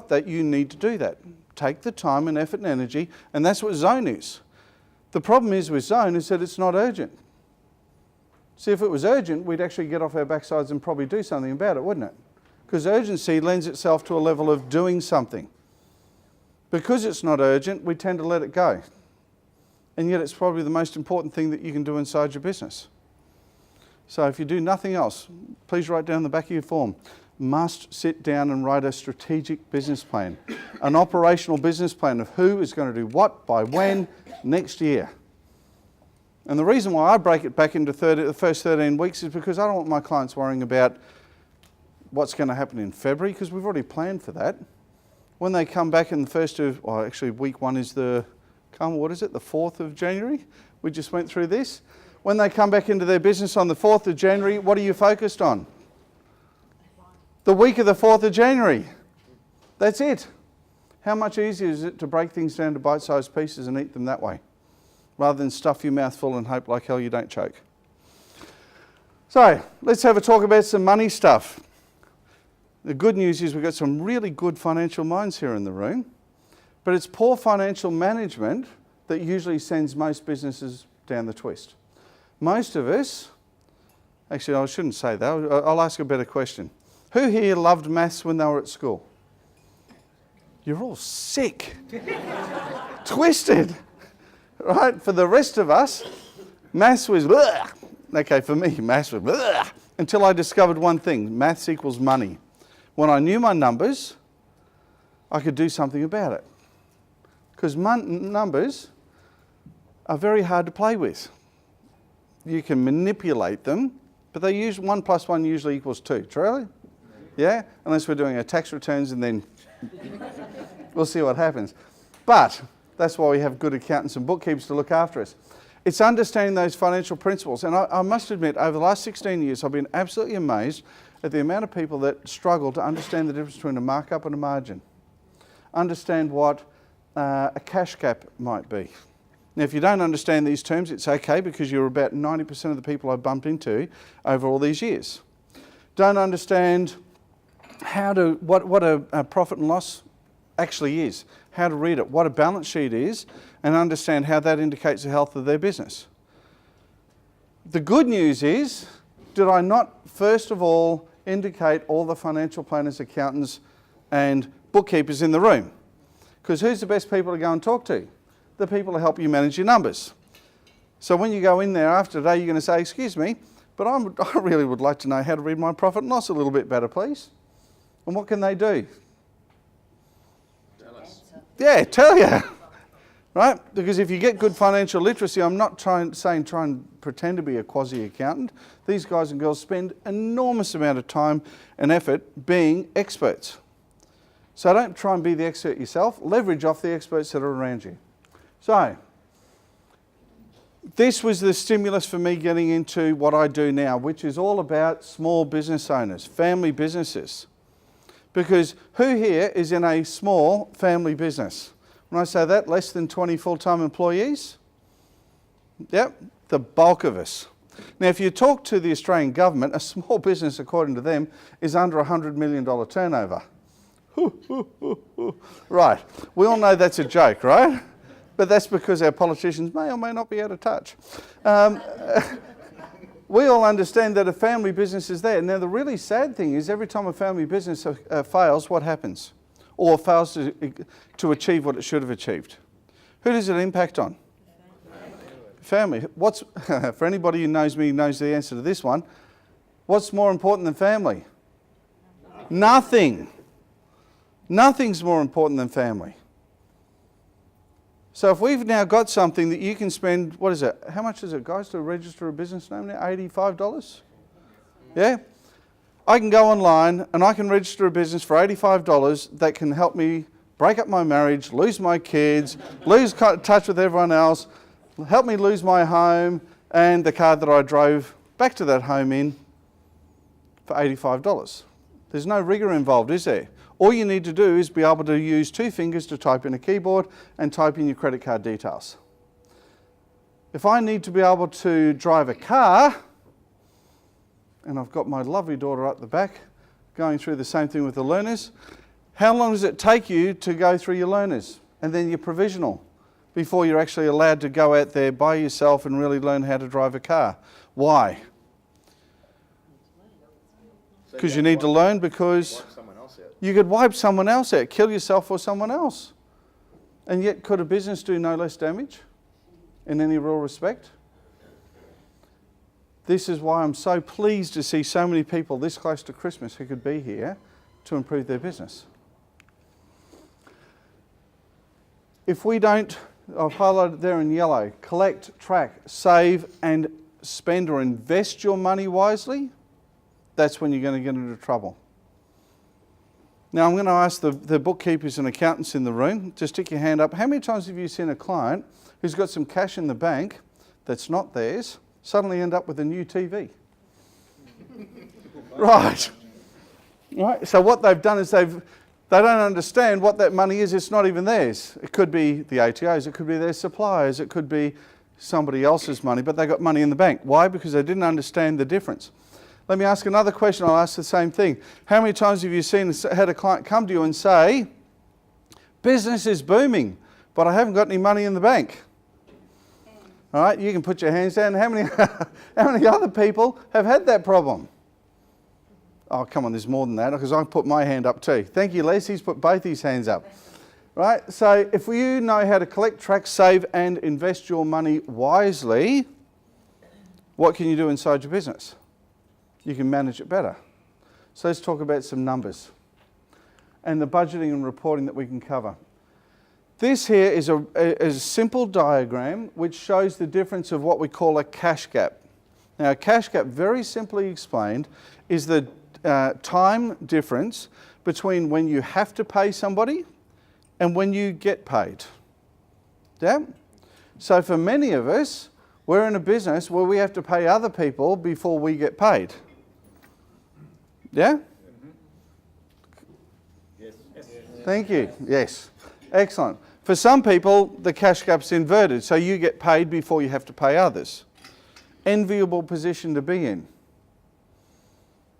got that, you need to do that. Take the time and effort and energy, and that's what Zone is. The problem is with Zone is that it's not urgent. See, if it was urgent, we'd actually get off our backsides and probably do something about it, wouldn't it? Because urgency lends itself to a level of doing something. Because it's not urgent, we tend to let it go. And yet it's probably the most important thing that you can do inside your business. So if you do nothing else, please write down the back of your form. Must sit down and write a strategic business plan, an operational business plan of who is going to do what, by when, next year. And the reason why I break it back into the first 13 weeks is because I don't want my clients worrying about what's going to happen in February, because we've already planned for that. When they come back in the first of, well, actually week one is the 4th of January? We just went through this. When they come back into their business on the 4th of January, what are you focused on? The week of the 4th of January. That's it. How much easier is it to break things down to bite-sized pieces and eat them that way, rather than stuff your mouth full and hope like hell you don't choke? So, let's have a talk about some money stuff. The good news is we've got some really good financial minds here in the room, but it's poor financial management that usually sends most businesses down the twist. Most of us, actually I shouldn't say that, I'll ask a better question. Who here loved maths when they were at school? You're all sick, twisted, right? For the rest of us, maths was, bleh. Okay, for me, maths was, bleh, until I discovered one thing: maths equals money. When I knew my numbers, I could do something about it. Because numbers are very hard to play with. You can manipulate them, but they use 1 + 1 usually equals 2. True? Yeah? Unless we're doing our tax returns, and then we'll see what happens. But that's why we have good accountants and bookkeepers to look after us. It's understanding those financial principles. And I must admit, over the last 16 years, I've been absolutely amazed at the amount of people that struggle to understand the difference between a markup and a margin. Understand what a cash gap might be. Now, if you don't understand these terms, it's okay, because you're about 90% of the people I've bumped into over all these years. Don't understand what a profit and loss actually is, how to read it, what a balance sheet is, and understand how that indicates the health of their business. The good news is, did I not first of all indicate all the financial planners, accountants and bookkeepers in the room? Because who's the best people to go and talk to? The people who help you manage your numbers. So when you go in there after today, you're going to say, excuse me, but I really would like to know how to read my profit and loss a little bit better, please. And what can they do? Tell us. Yeah, tell you. Right? Because if you get good financial literacy, I'm not saying try and pretend to be a quasi-accountant. These guys and girls spend enormous amount of time and effort being experts. So don't try and be the expert yourself. Leverage off the experts that are around you. So, this was the stimulus for me getting into what I do now, which is all about small business owners, family businesses. Because who here is in a small family business? When I say that, less than 20 full-time employees? Yep, the bulk of us. Now, if you talk to the Australian government, a small business, according to them, is under $100 million turnover. Right, we all know that's a joke, right? But that's because our politicians may or may not be out of touch. We all understand that a family business is there. Now, the really sad thing is every time a family business fails, what happens? Or fails to achieve what it should have achieved. Who does it impact on? Family. For anybody who knows me knows the answer to this one. What's more important than family? Nothing. Nothing's more important than family. So if we've now got something that you can spend, what is it? How much is it, guys, to register a business name now? $85? Yeah? I can go online and I can register a business for $85 that can help me break up my marriage, lose my kids, lose touch with everyone else, help me lose my home and the car that I drove back to that home in for $85. There's no rigour involved, is there? All you need to do is be able to use 2 fingers to type in a keyboard and type in your credit card details. If I need to be able to drive a car, and I've got my lovely daughter up the back going through the same thing with the learners, How long does it take you to go through your learners and then your provisional before you're actually allowed to go out there by yourself and really learn how to drive a car? Why? Because you need to learn, because you could wipe someone else out, kill yourself or someone else. And yet, could a business do no less damage in any real respect? This is why I'm so pleased to see so many people this close to Christmas who could be here to improve their business. If we don't, I've highlighted there in yellow, collect, track, save and spend or invest your money wisely, that's when you're going to get into trouble. Now I'm going to ask the bookkeepers and accountants in the room to stick your hand up. How many times have you seen a client who's got some cash in the bank that's not theirs suddenly end up with a new TV? Right. Right. So what they've done is they don't understand what that money is. It's not even theirs. It could be the ATOs, it could be their suppliers, it could be somebody else's money, but they got money in the bank. Why? Because they didn't understand the difference. Let me ask another question. I'll ask the same thing. How many times have you had a client come to you and say, business is booming, but I haven't got any money in the bank? All right, you can put your hands down. How many other people have had that problem? Oh, come on, there's more than that, because I put my hand up too. Thank you, Les. He's put both his hands up. Right, so if you know how to collect, track, save and invest your money wisely, what can you do inside your business? You can manage it better. So let's talk about some numbers and the budgeting and reporting that we can cover. This here is a simple diagram which shows the difference of what we call a cash gap. Now, a cash gap, very simply explained, is the time difference between when you have to pay somebody and when you get paid. Yeah? So for many of us, we're in a business where we have to pay other people before we get paid. Yeah? Yes. Thank you. Yes. Excellent. For some people, the cash gap's inverted, so you get paid before you have to pay others. Enviable position to be in.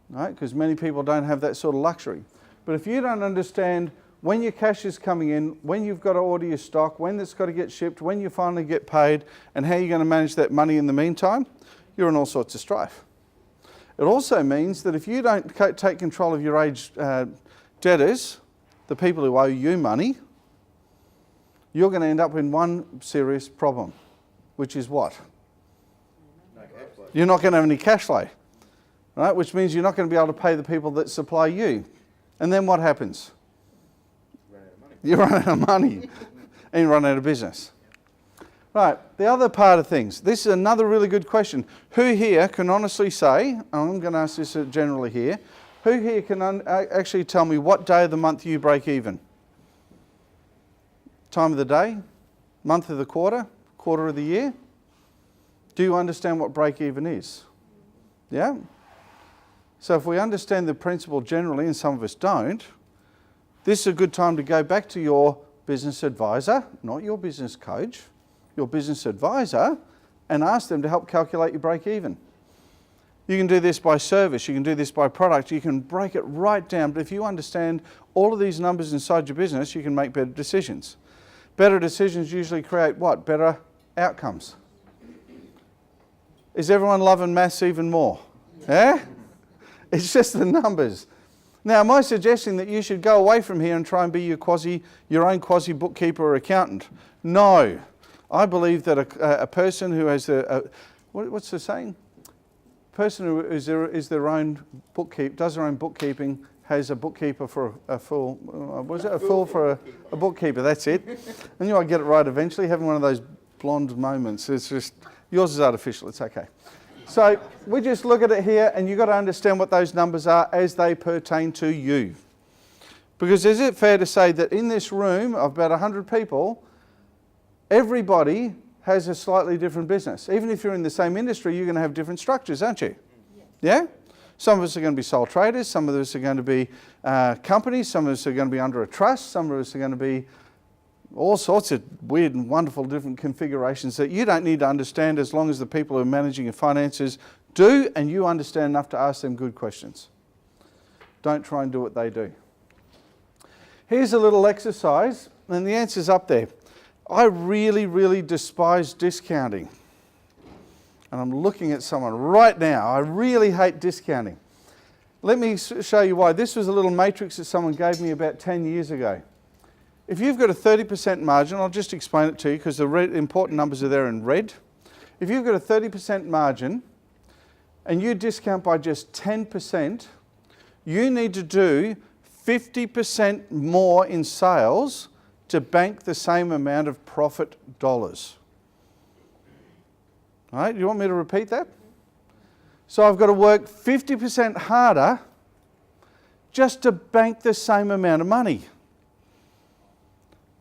Right? Because many people don't have that sort of luxury. But if you don't understand when your cash is coming in, when you've got to order your stock, when it's got to get shipped, when you finally get paid, and how you're going to manage that money in the meantime, you're in all sorts of strife. It also means that if you don't take control of your aged debtors, the people who owe you money, you're going to end up in one serious problem, which is what? No cash flow. You're not going to have any cash flow, right? Which means you're not going to be able to pay the people that supply you. And then what happens? Run out of money. You run out of money and you run out of business. Right, the other part of things. This is another really good question. Who here can honestly say, and I'm going to ask this generally here, who here can actually tell me what day of the month you break even? Time of the day? Month of the quarter? Quarter of the year? Do you understand what break even is? Yeah? So if we understand the principle generally, and some of us don't, this is a good time to go back to your business advisor, not your business coach, your business advisor, and ask them to help calculate your break even. You can do this by service, you can do this by product, you can break it right down, but if you understand all of these numbers inside your business, you can make better decisions. Better decisions usually create what? Better outcomes. Is everyone loving maths even more? Yeah? It's just the numbers. Now, am I suggesting that you should go away from here and try and be your own quasi bookkeeper or accountant? No. I believe that a person who has what's the saying? Person who is their own does their own bookkeeping, has a bookkeeper for a fool. Was it a fool for a bookkeeper? That's it. I knew I'd get it right eventually. Having one of those blonde moments. It's just, yours is artificial. It's okay. So we just look at it here, and you've got to understand what those numbers are as they pertain to you. Because is it fair to say that in this room of about 100 people, everybody has a slightly different business? Even if you're in the same industry, you're going to have different structures, aren't you? Yeah? Some of us are going to be sole traders, some of us are going to be companies, some of us are going to be under a trust, some of us are going to be all sorts of weird and wonderful different configurations that you don't need to understand as long as the people who are managing your finances do, and you understand enough to ask them good questions. Don't try and do what they do. Here's a little exercise, and the answer's up there. I really, really despise discounting. And I'm looking at someone right now. I really hate discounting. Let me show you why. This was a little matrix that someone gave me about 10 years ago. If you've got a 30% margin, I'll just explain it to you because the important numbers are there in red. If you've got a 30% margin and you discount by just 10%, you need to do 50% more in sales to bank the same amount of profit dollars. All right, do you want me to repeat that? So I've got to work 50% harder just to bank the same amount of money.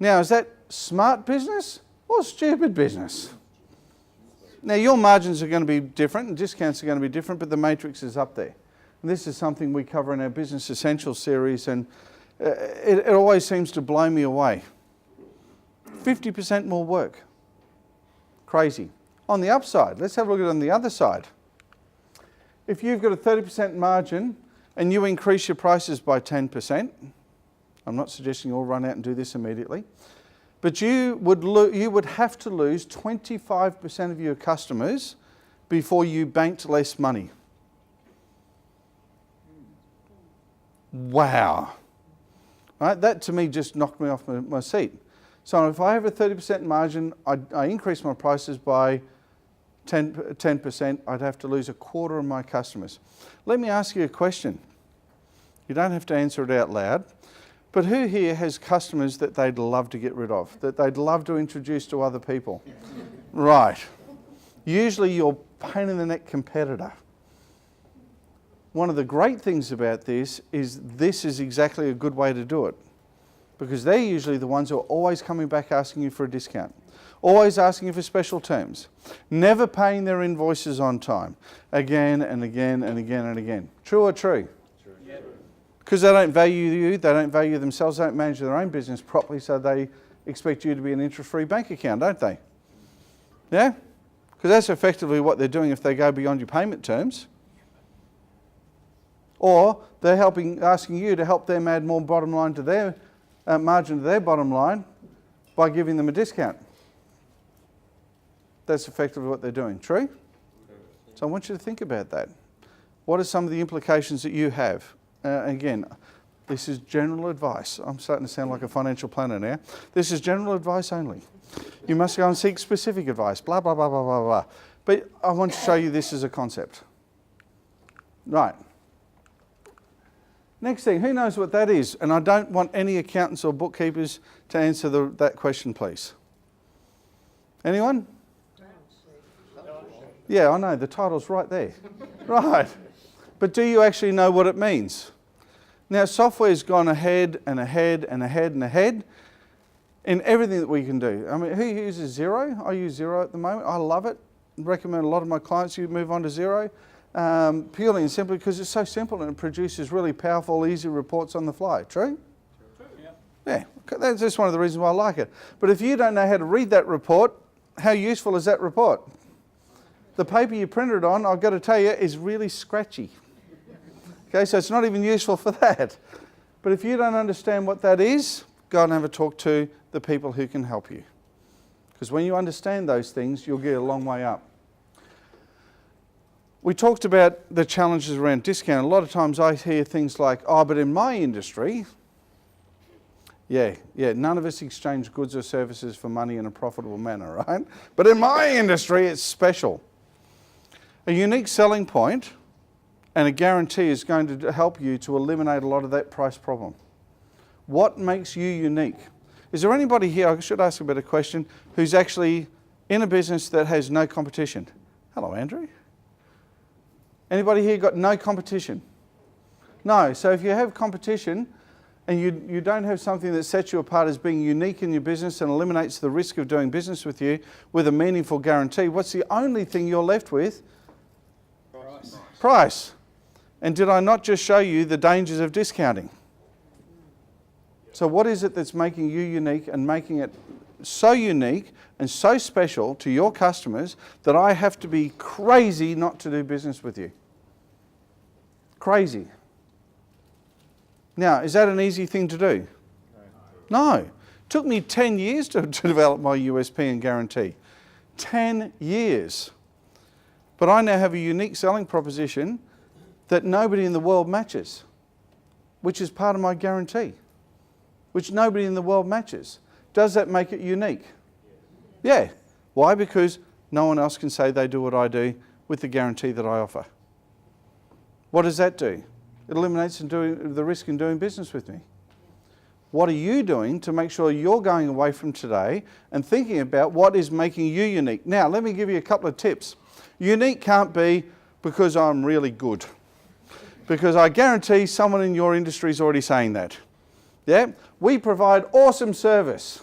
Now, is that smart business or stupid business? Now, your margins are going to be different and discounts are going to be different, but the matrix is up there. And this is something we cover in our Business Essentials series, and it always seems to blow me away. 50% more work. Crazy. On the upside, let's have a look at it on the other side. If you've got a 30% margin and you increase your prices by 10%, I'm not suggesting you all run out and do this immediately, but you would have to lose 25% of your customers before you banked less money. Wow. Right? That to me just knocked me off my seat. So if I have a 30% margin, I increase my prices by 10%, I'd have to lose a quarter of my customers. Let me ask you a question. You don't have to answer it out loud, but who here has customers that they'd love to get rid of, that they'd love to introduce to other people? Right. Usually your pain in the neck competitor. One of the great things about this is exactly a good way to do it, because they're usually the ones who are always coming back asking you for a discount. Always asking you for special terms, never paying their invoices on time, again and again and again and again. True or true? True. Because they don't value you, they don't value themselves, they don't manage their own business properly, so they expect you to be an interest-free bank account, don't they? Yeah? Because that's effectively what they're doing if they go beyond your payment terms. Or they're asking you to help them add more bottom line to their margin to their bottom line by giving them a discount. That's effectively what they're doing. True? So I want you to think about that. What are some of the implications that you have? Again, this is general advice. I'm starting to sound like a financial planner now. This is general advice only. You must go and seek specific advice, blah, blah, blah, blah, blah, blah. But I want to show you this as a concept. Right. Next thing, who knows what that is? And I don't want any accountants or bookkeepers to answer that question, please. Anyone? Yeah, I know, the title's right there. Right. But do you actually know what it means? Now, software's gone ahead and ahead and ahead and ahead in everything that we can do. I mean, who uses Xero? I use Xero at the moment. I love it. Recommend a lot of my clients you move on to Xero. Purely and simply because it's so simple and it produces really powerful, easy reports on the fly. True? True. Yeah, that's just one of the reasons why I like it. But if you don't know how to read that report, how useful is that report? The paper you printed on, I've got to tell you, is really scratchy. Okay, so it's not even useful for that. But if you don't understand what that is, go and have a talk to the people who can help you. Because when you understand those things, you'll get a long way up. We talked about the challenges around discount. A lot of times I hear things like, oh, but in my industry, yeah, none of us exchange goods or services for money in a profitable manner, right? But in my industry, it's special. A unique selling point and a guarantee is going to help you to eliminate a lot of that price problem. What makes you unique? Is there anybody here, I should ask a better question, who's actually in a business that has no competition? Hello, Andrew. Anybody here got no competition? No, so if you have competition and you don't have something that sets you apart as being unique in your business and eliminates the risk of doing business with you with a meaningful guarantee, what's the only thing you're left with? Price. And did I not just show you the dangers of discounting? So what is it that's making you unique and making it so unique and so special to your customers that I have to be crazy not to do business with you? Crazy. Now, is that an easy thing to do? No. No. Took me 10 years to develop my USP and guarantee. 10 years. But I now have a unique selling proposition that nobody in the world matches, which is part of my guarantee, which nobody in the world matches. Does that make it unique? Yeah. Why? Because no one else can say they do what I do with the guarantee that I offer. What does that do? It eliminates the risk in doing business with me. What are you doing to make sure you're going away from today and thinking about what is making you unique? Now, let me give you a couple of tips. Unique can't be because I'm really good. Because I guarantee someone in your industry is already saying that. Yeah? We provide awesome service.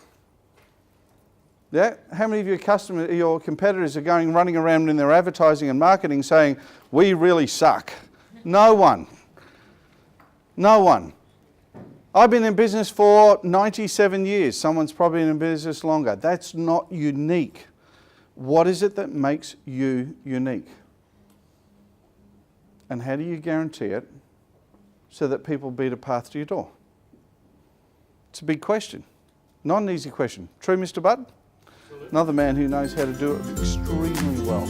Yeah? How many of your competitors are running around in their advertising and marketing saying, we really suck? No one. No one. I've been in business for 97 years. Someone's probably been in business longer. That's not unique. What is it that makes you unique? And how do you guarantee it so that people beat a path to your door? It's a big question. Not an easy question. True, Mr. Budd? Absolutely. Another man who knows how to do it extremely well.